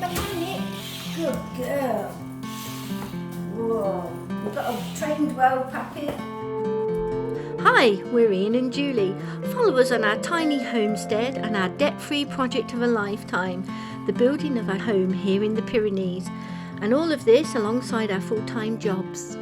Come on, Nick. Good girl. Whoa. We've got a trained well, Pappy. Hi, we're Ian and Julie. Follow us on our tiny homestead and our debt-free project of a lifetime, the building of a home here in the Pyrenees, and all of this alongside our full-time jobs.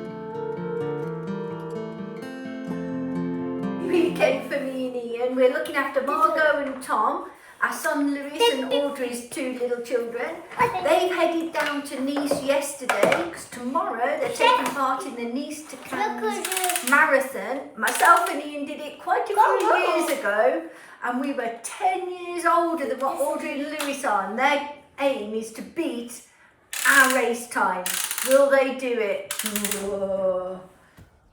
Weekend for me and Ian. We're looking after Margot and Tom, our son Lewis and Audrey's two little children. They've headed down to Nice yesterday because tomorrow they're taking part in the Nice to Cannes marathon. Myself and Ian did it quite a few years ago, and we were 10 years older than what Audrey and Lewis are, and their aim is to beat our race time. Will they do it? Whoa.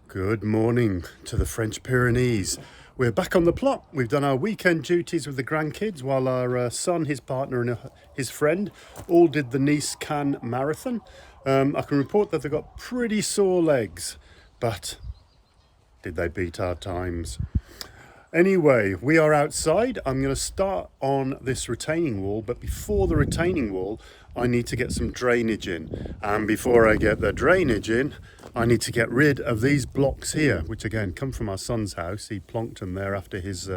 Good morning to the French Pyrenees. We're back on the plot. We've done our weekend duties with the grandkids while our son, his partner and his friend all did the Nice-Cannes marathon. I can report that they've got pretty sore legs, but did they beat our times? Anyway, we are outside. I'm going to start on this retaining wall, but before the retaining wall, I need to get some drainage in. And before I get the drainage in, I need to get rid of these blocks here, which again come from our son's house. He plonked them there after his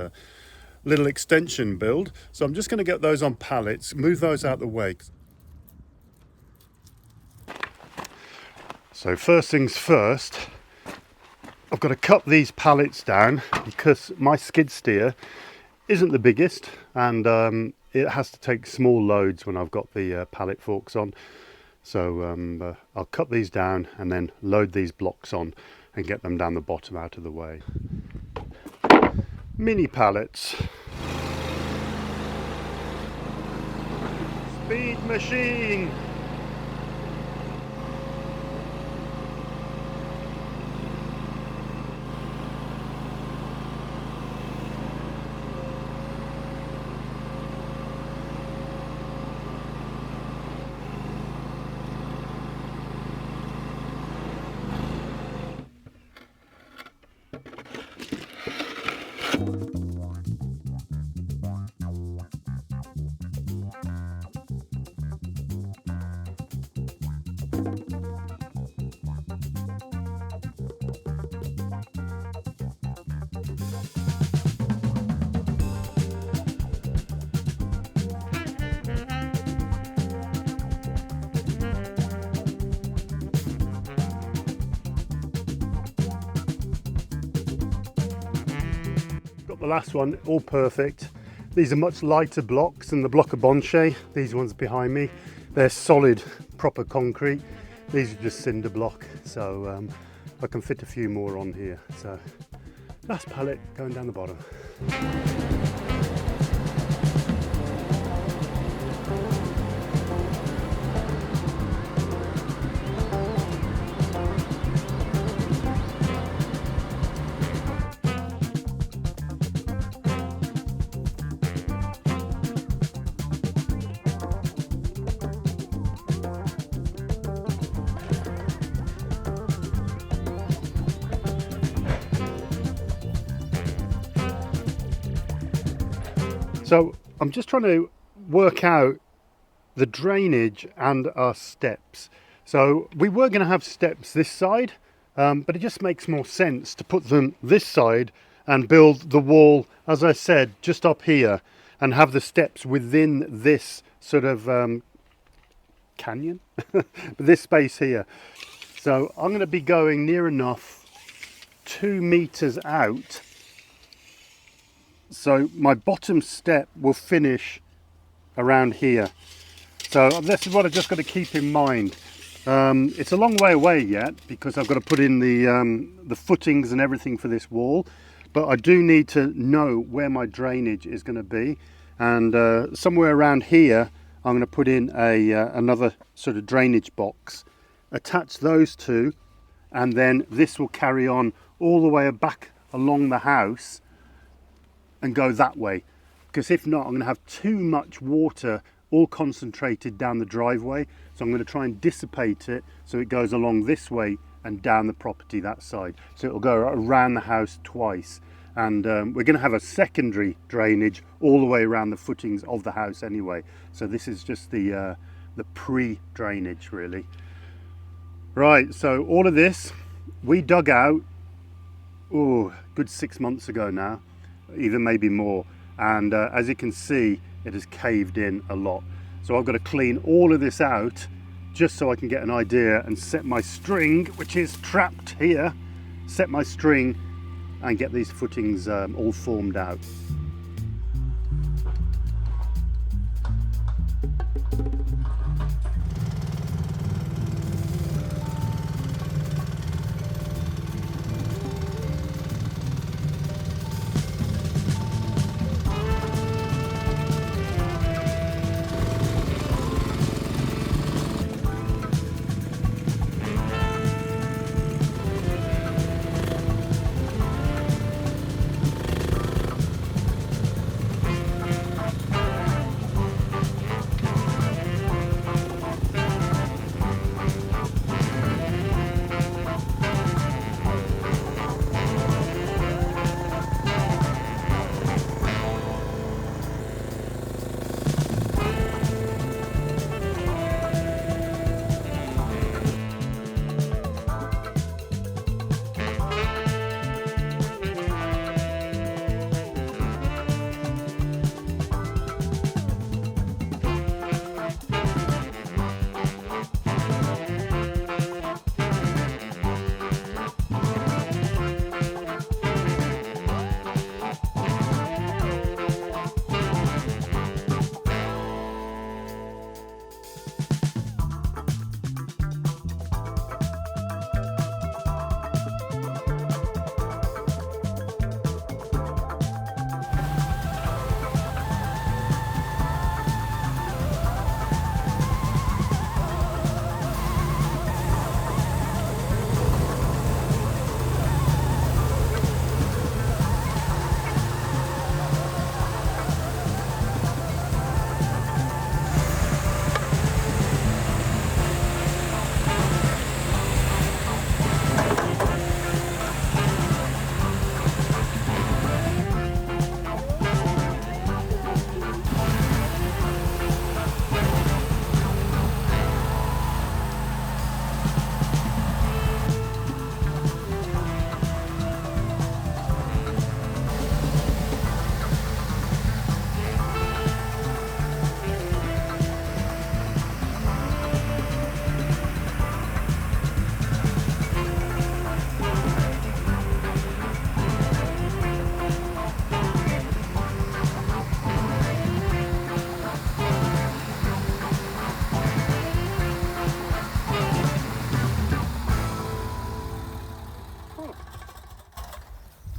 little extension build. So I'm just going to get those on pallets, move those out the way. So first things first, I've got to cut these pallets down because my skid steer isn't the biggest, and it has to take small loads when I've got the pallet forks on. So I'll cut these down and then load these blocks on and get them down the bottom out of the way. Mini pallets. Speed machine. The last one, all perfect. These are much lighter blocks than the block of Bonche. These ones behind me, they're solid, proper concrete. These are just cinder block, so I can fit a few more on here. So last pallet going down the bottom. So I'm just trying to work out the drainage and our steps. So we were going to have steps this side, but it just makes more sense to put them this side and build the wall, as I said, just up here, and have the steps within this sort of canyon, this space here. So I'm going to be going near enough 2 meters out. So my bottom step will finish around here. So this is what I've just got to keep in mind. It's a long way away yet because I've got to put in the footings and everything for this wall. But I do need to know where my drainage is going to be. And somewhere around here, I'm going to put in another sort of drainage box. Attach those two, and then this will carry on all the way back along the house and go that way, because if not, I'm going to have too much water all concentrated down the driveway. So I'm going to try and dissipate it so it goes along this way and down the property that side. So it'll go around the house twice. And we're going to have a secondary drainage all the way around the footings of the house anyway. So this is just the the pre-drainage really. Right, so all of this we dug out, oh, good 6 months ago now, even maybe more, and as you can see, it has caved in a lot. So I've got to clean all of this out just so I can get an idea and set my string, which is trapped here, set my string and get these footings all formed out.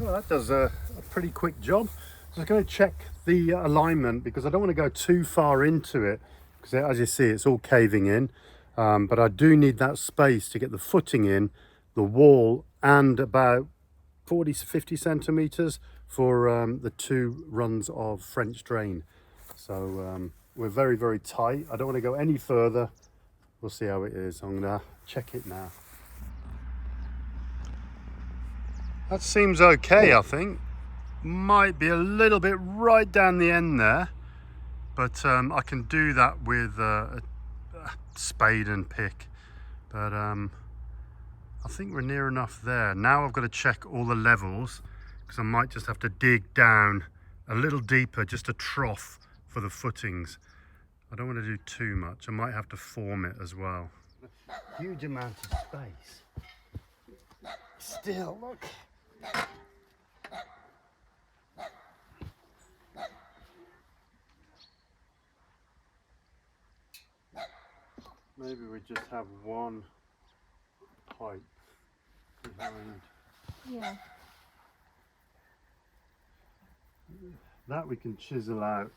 Well, that does a pretty quick job. I'm just going to check the alignment because I don't want to go too far into it because as you see it's all caving in, but I do need that space to get the footing in, the wall, and about 40 to 50 centimeters for the 2 runs of French drain. So we're very, very tight. I don't want to go any further. We'll see how it is. I'm going to check it now. That seems okay, I think. Might be a little bit right down the end there, but I can do that with a spade and pick. But I think we're near enough there. Now I've got to check all the levels because I might just have to dig down a little deeper, just a trough for the footings. I don't want to do too much. I might have to form it as well. Huge amount of space. Still, look. Maybe we just have one pipe behind. Yeah. That we can chisel out.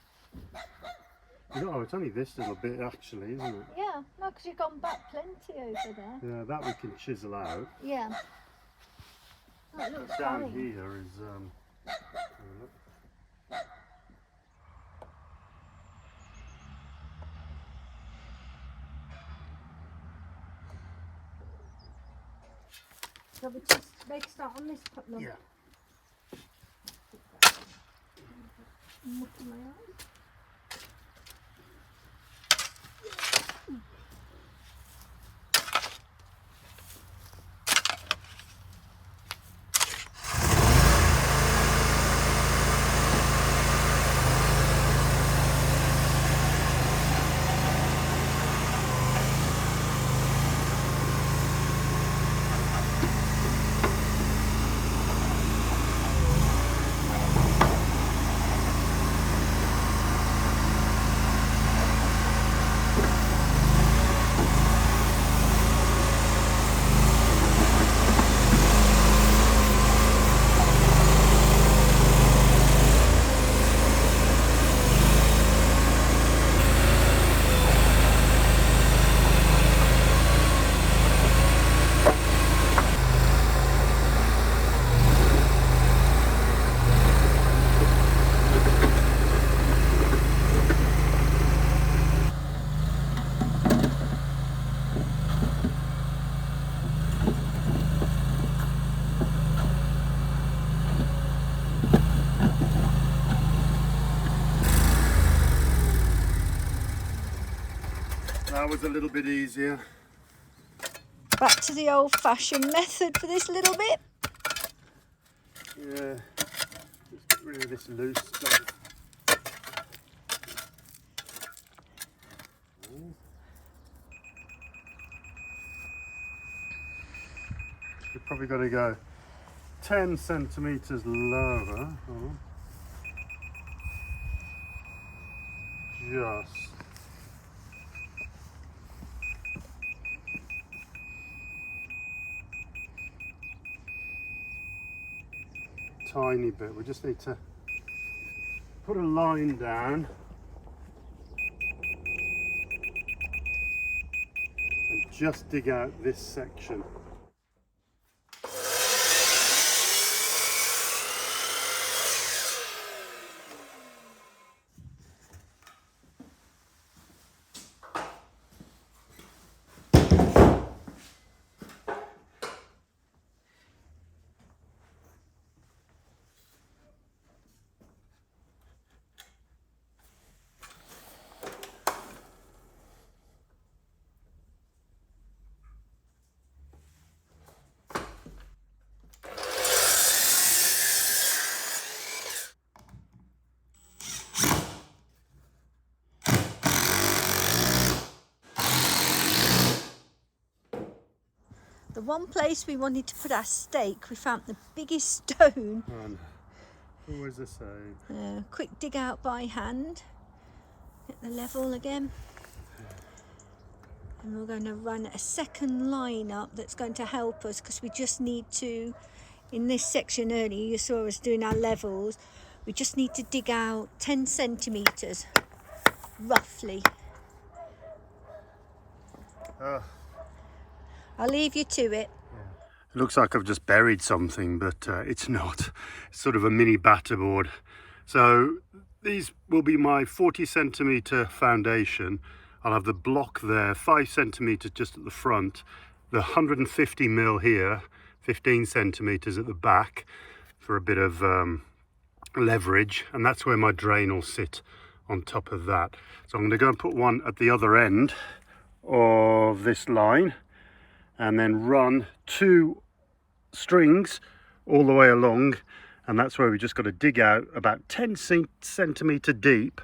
No, it's only this little bit actually, isn't it? Yeah, no, because you've gone back plenty over there. Yeah, that we can chisel out. Yeah. That looks Down fine. here is So we just make a start on this part. Look. yeah. Look in my eyes. That was a little bit easier. Back to the old-fashioned method for this little bit. Yeah, just get rid of this loose stuff. You've probably got to go 10 centimetres lower. Oh. Just. Tiny bit. We just need to put a line down and just dig out this section. The one place we wanted to put our stake, we found the biggest stone. Oh, no. Always the same. Quick dig out by hand. Get the level again. And we're going to run a second line up that's going to help us, because we just need to, in this section earlier you saw us doing our levels, we just need to dig out 10 centimetres roughly. I'll leave you to it. It looks like I've just buried something, but it's not. It's sort of a mini batterboard. So these will be my 40 centimetre foundation. I'll have the block there, 5 centimetres just at the front, the 150 mil here, 15 centimetres at the back for a bit of leverage, and that's where my drain will sit on top of that. So I'm going to go and put one at the other end of this line, and then run 2 strings all the way along, and that's where we just got to dig out about 10 centimetre deep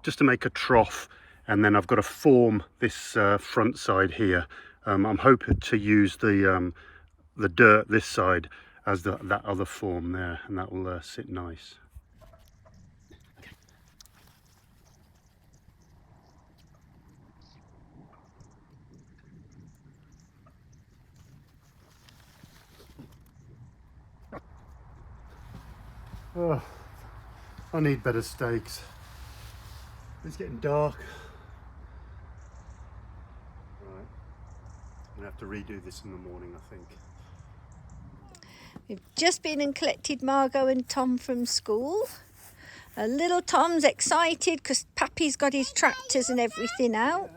just to make a trough, and then I've got to form this front side here. I'm hoping to use the dirt this side as that other form there, and that will sit nice. Oh, I need better stakes. It's getting dark. Right, I'm gonna have to redo this in the morning, I think. We've just been and collected Margot and Tom from school. Little Tom's excited because Pappy's got his tractors and everything out.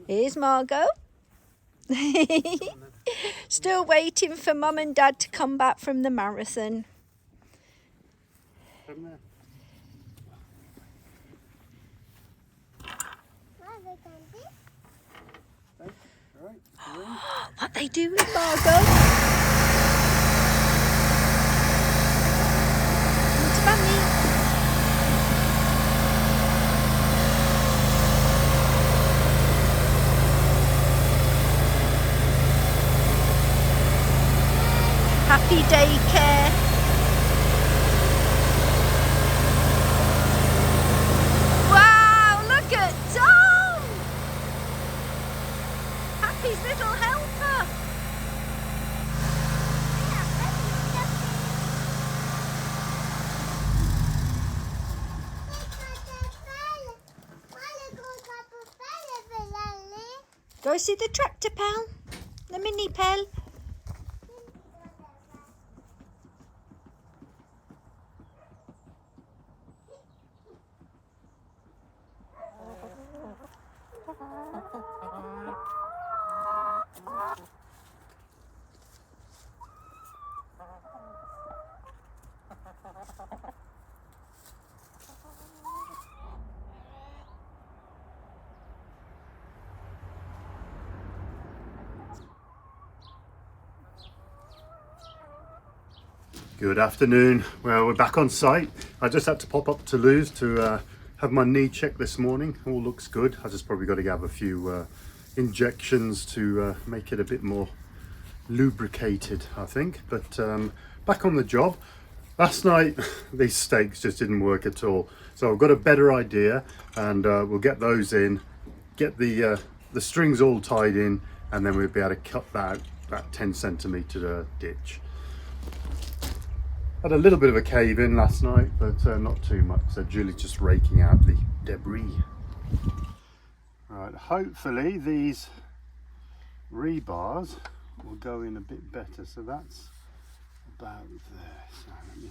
Here's Margot. Still waiting for Mum and Dad to come back from the marathon. Come there. What they do with Margot? It's Mummy. Happy daycare. Wow, look at Tom! Happy's little helper. Go see the tractor, pal. The mini pal. Good afternoon. Well, we're back on site. I just had to pop up to Lou's to have my knee checked this morning. All looks good. I just probably got to have a few injections to make it a bit more lubricated, I think. But back on the job. Last night these stakes just didn't work at all, so I've got a better idea, and we'll get those in, get the strings all tied in, and then we'll be able to cut that 10 centimetre ditch. Had a little bit of a cave in last night, but not too much, so Julie's just raking out the debris. Right, hopefully these rebars will go in a bit better, so that's about there. So let me...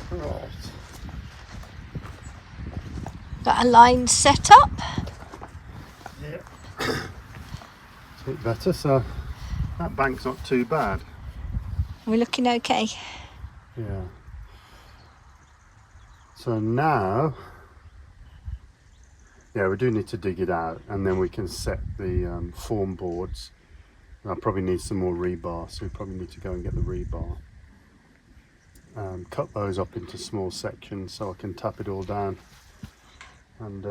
Right. Got a line set up. Yeah. It's a bit better, so that bank's not too bad. We're looking okay. Yeah. So now, yeah, we do need to dig it out, and then we can set the form boards. And I probably need some more rebar, so we probably need to go and get the rebar. Cut those up into small sections so I can tap it all down. And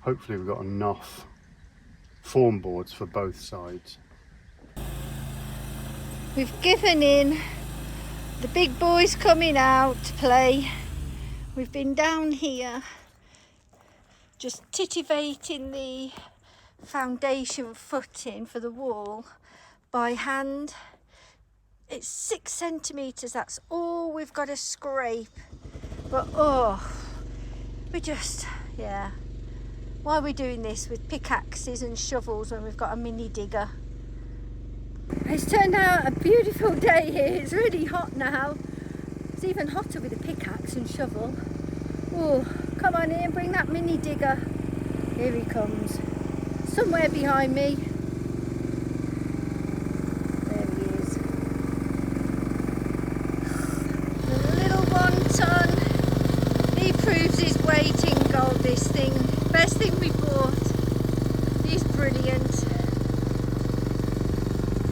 hopefully we've got enough form boards for both sides. We've given in. The big boy's coming out to play. We've been down here just titivating the foundation footing for the wall by hand. It's 6 centimetres, that's all we've got to scrape. But we just, yeah. Why are we doing this with pickaxes and shovels when we've got a mini digger? It's turned out a beautiful day here. It's really hot now. It's even hotter with a pickaxe and shovel. Oh, come on in, bring that mini digger. Here he comes. Somewhere behind me. There he is. The little 1 ton. He proves his weight in gold, this thing. Best thing we bought. He's brilliant.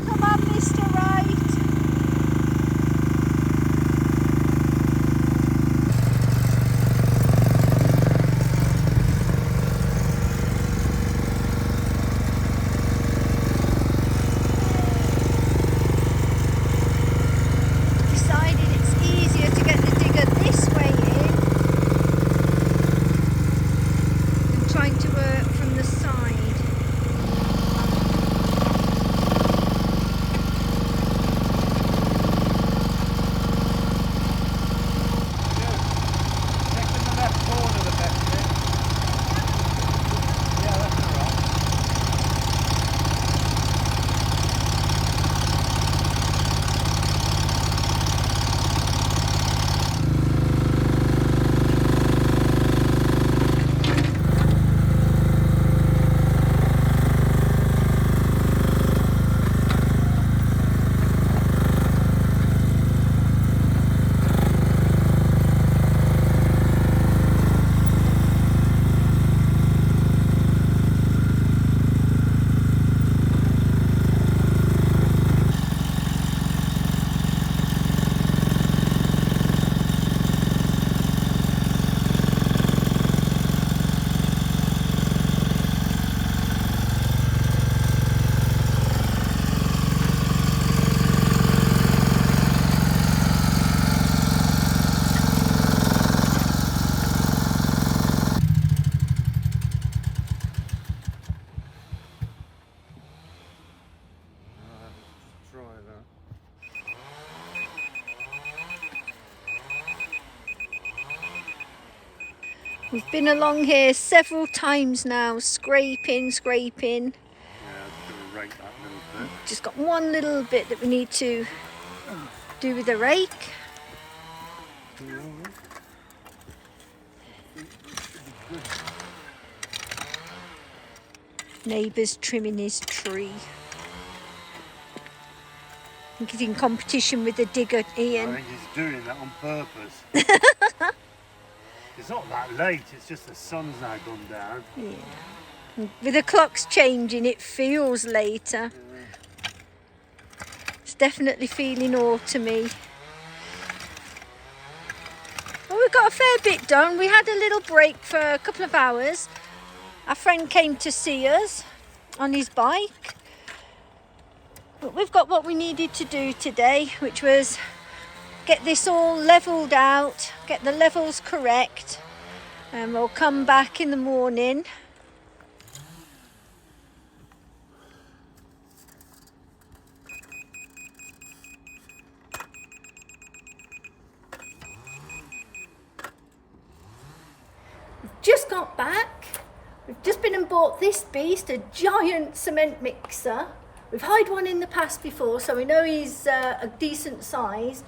Come on, Mr. Wright. Decided it's easier to get the digger this way in than trying to work from the side. We've been along here several times now, scraping. Yeah, just going to rake that little bit. Just got one little bit that we need to do with the rake. Neighbour's trimming his tree. I think he's in competition with the digger, Ian. I think he's doing that on purpose. It's not that late, it's just the sun's now gone down. Yeah. With the clocks changing, it feels later. It's definitely feeling autumny. Well, we got a fair bit done. We had a little break for a couple of hours. Our friend came to see us on his bike. But we've got what we needed to do today, which was get this all levelled out, get the levels correct, and we'll come back in the morning. Just got back. We've just been and bought this beast, a giant cement mixer. We've hired one in the past before, so we know he's a decent size.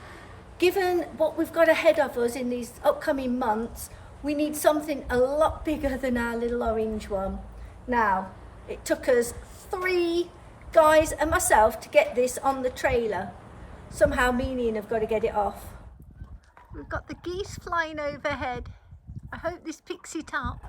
Given what we've got ahead of us in these upcoming months, we need something a lot bigger than our little orange one. Now, it took us 3 guys and myself to get this on the trailer. Somehow me and Ian have got to get it off. We've got the geese flying overhead. I hope this picks it up.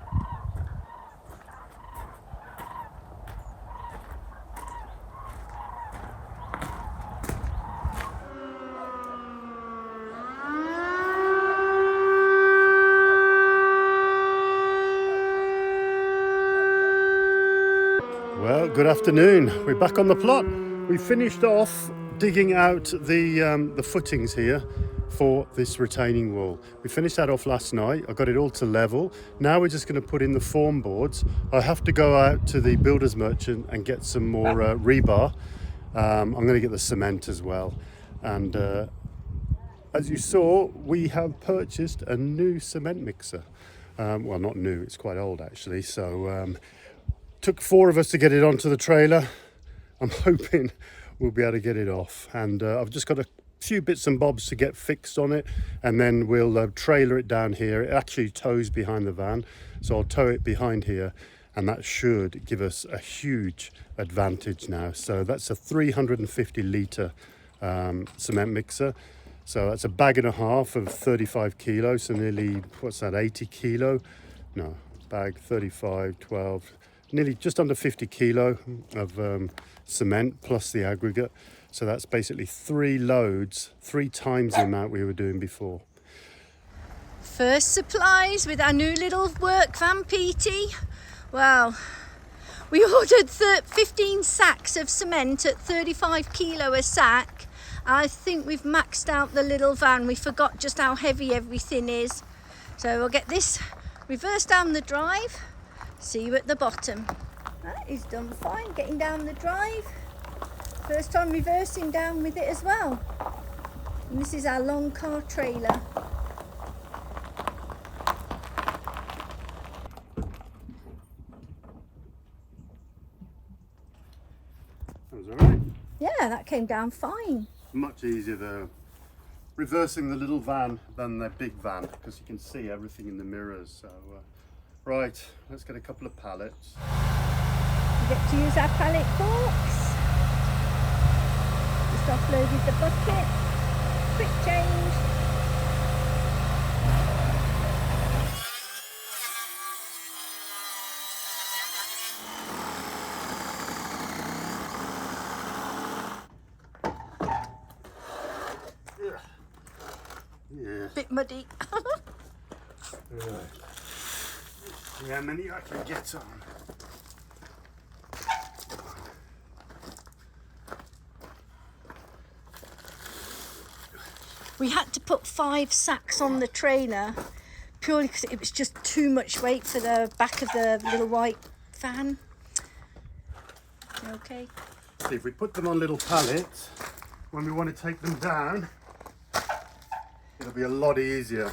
Well, good afternoon. We're back on the plot. We finished off digging out the footings here for this retaining wall. We finished that off last night. I got it all to level. Now we're just going to put in the form boards. I have to go out to the builder's merchant and get some more rebar. I'm going to get the cement as well. And as you saw, we have purchased a new cement mixer. Well, not new, it's quite old actually. So took 4 of us to get it onto the trailer. I'm hoping we'll be able to get it off. And I've just got a few bits and bobs to get fixed on it, and then we'll trailer it down here. It actually tows behind the van, so I'll tow it behind here, and that should give us a huge advantage now. So that's a 350 litre cement mixer. So that's a bag and a half of 35 kilos, so nearly, what's that, 80 kilo? No, bag 35, 12, nearly just under 50 kilo of cement plus the aggregate. So that's basically 3 loads, 3 times the amount we were doing before. First supplies with our new little work van, Petey. Well, we ordered 15 sacks of cement at 35 kilo a sack. I think we've maxed out the little van. We forgot just how heavy everything is. So we'll get this reversed down the drive. See you at the bottom. That is done fine, getting down the drive. First time reversing down with it as well. And this is our long car trailer. That was all right. Yeah, that came down fine. Much easier though, reversing the little van than the big van, because you can see everything in the mirrors. So, right, let's get a couple of pallets. We get to use our pallet forks. Just offloaded the bucket. Quick change. Yeah. Bit muddy. See how many I can get on. We had to put 5 sacks on the trailer purely because it was just too much weight for the back of the little white van. Okay. See, if we put them on little pallets, when we want to take them down, it'll be a lot easier.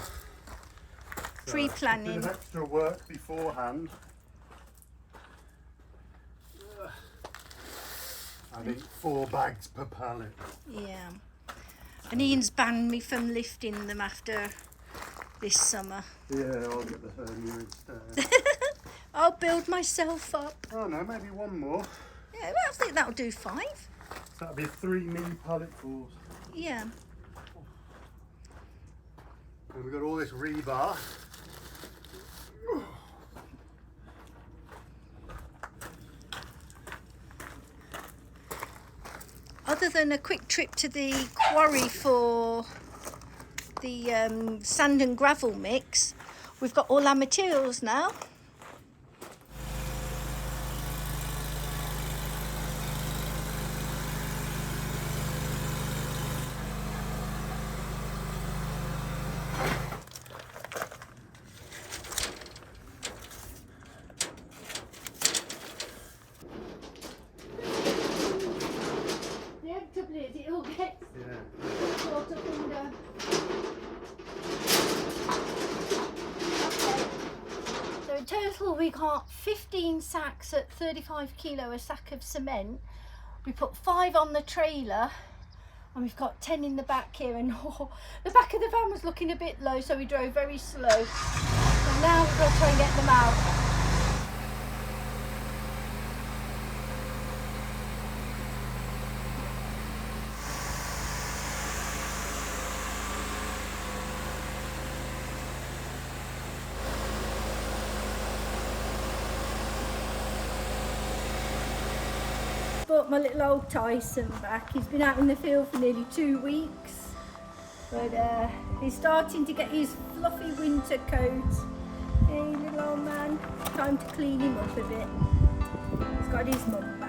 Pre-planning. A bit of extra work beforehand. I think 4 bags per pallet. Yeah. And Ian's banned me from lifting them after this summer. Yeah, I'll get the hernia instead. I'll build myself up. Oh no, maybe one more. Yeah, well, I think that'll do 5. So that'll be 3 mini palletfuls. Yeah. And we've got all this rebar. Other than a quick trip to the quarry for the sand and gravel mix, we've got all our materials now. The trouble is, it all gets caught up under. So in total we got 15 sacks at 35 kilo a sack of cement. We put 5 on the trailer and we've got 10 in the back here, and the back of the van was looking a bit low, so we drove very slow. And now we've got to try and get them out. Brought my little old Tyson back. He's been out in the field for nearly 2 weeks, but he's starting to get his fluffy winter coat. Hey little old man, time to clean him up a bit. He's got his mum back.